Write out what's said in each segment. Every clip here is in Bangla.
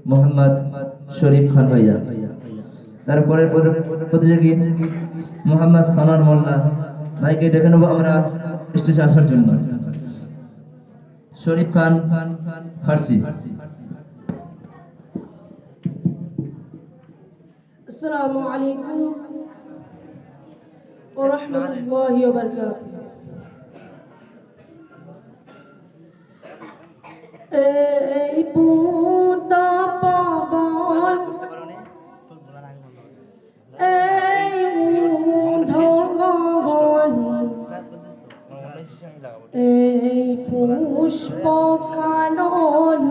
মোহাম্মদ শরীফ খান ভাইয়া। তারপরে প্রতিযোগী মোহাম্মদ সানার মোল্লা ভাইকে ডেকে নেবো আমরা স্টেজে আসার জন্য। শরীফ খান ফার্সি। আসসালামু আলাইকুম ওয়া রাহমাতুল্লাহি ওয়া বারাকাতুহু। এই পুতা পাবন এই ধগন এই পুষ্প কানন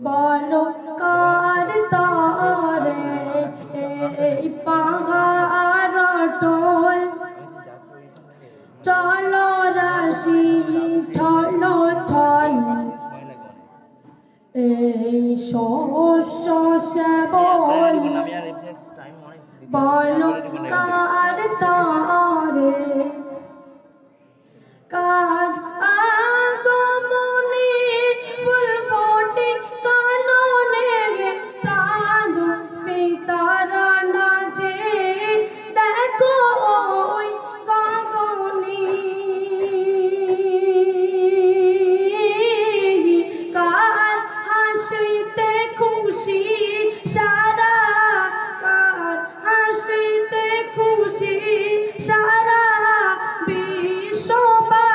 বালকার তারে এই পাহাড় টোল চলো রাশি চলো চল এই শস্য শ্যাবল বালকার তারে কার আগমনে ফুল ফোটে কাননে চাঁদ সিতারা নাচে দেখো ওই গগনে কার হাসিতে খুশি সারা কার হাসিতে খুশি সারা বিশ্ববাসী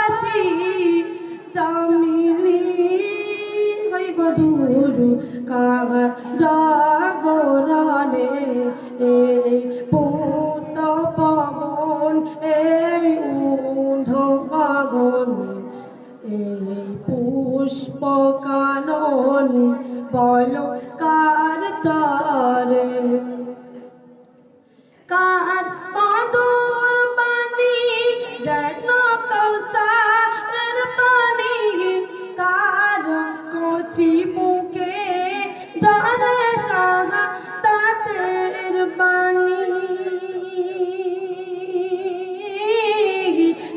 জামিলি হইব দূর কার জাগরণে এই পুত পবন এই ঊর্ধ্ব গগন এই পুষ্প কানন বল কার তারে কার মধুর বাণী যেন কৌসারের পানি কার কচি মুখে ঝরে শাহাদাতের বাণী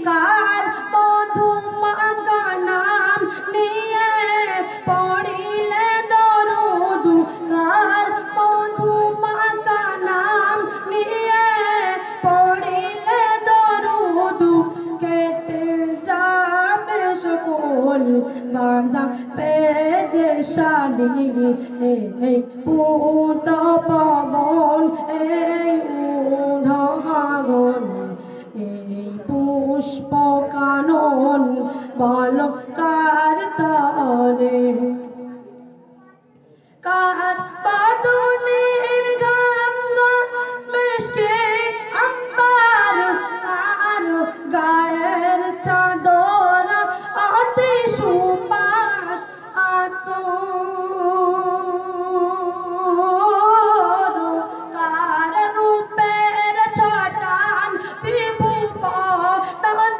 কার মধুমাখা নাম নিয়ে পড়িলে দরুদ কার মধুমাখা নাম নিয়ে পড়িলে দরুদ কেটে যাবে সকল বাঁধা পেরেশানি এই পুত পবন এই ঊর্ধ্ব গগন এই পুষ্প কানন বল কার তারে কার বাদনের ঘাম মেশকে আম্বার কার গায়ের চাদর অতি সুবাস আতর কার রূপের ছটান ত্রিভুবন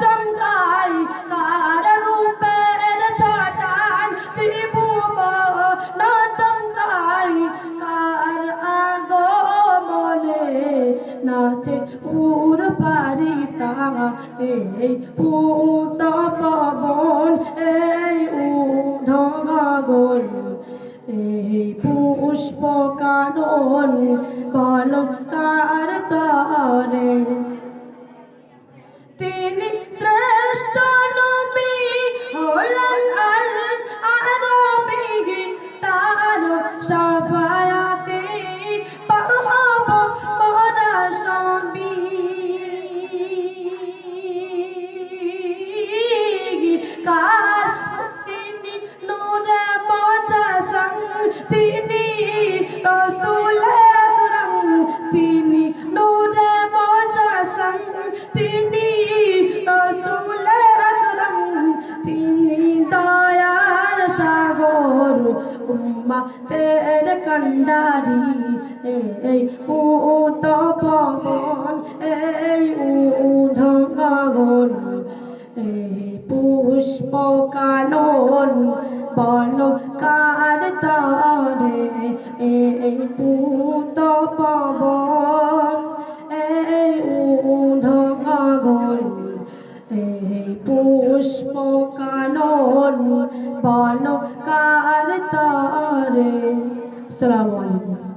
চমকাই কার রূপের ছটান ত্রিভুবন চমকাই কার আগমনে নাচে উর পারিতা এই পুত পবন এই ঊর্ধ্ব গগন এই পুষ্প কানন বল কার তারে তিনি শ্রেষ্ঠ নবী হলেন আল আরবী তার সাফায়াতে পার হব মোরা সবই কার তিনি নূরে মুজাসসাম তিনি রাসূল আকরাম তিনি নূরে মুজাসসাম তিনি রাসূল আকরাম তিনি দয়ার সাগর উম্মতের কান্ডারি এই পুত পবন এই ঊর্ধ্ব গগন এই পুষ্প কানন বল কার তারে এই পুত পবন এই ঊর্ধ্ব গগন এই পুষ্প কানন বল কার তারে। আসসালামু আলাইকুম।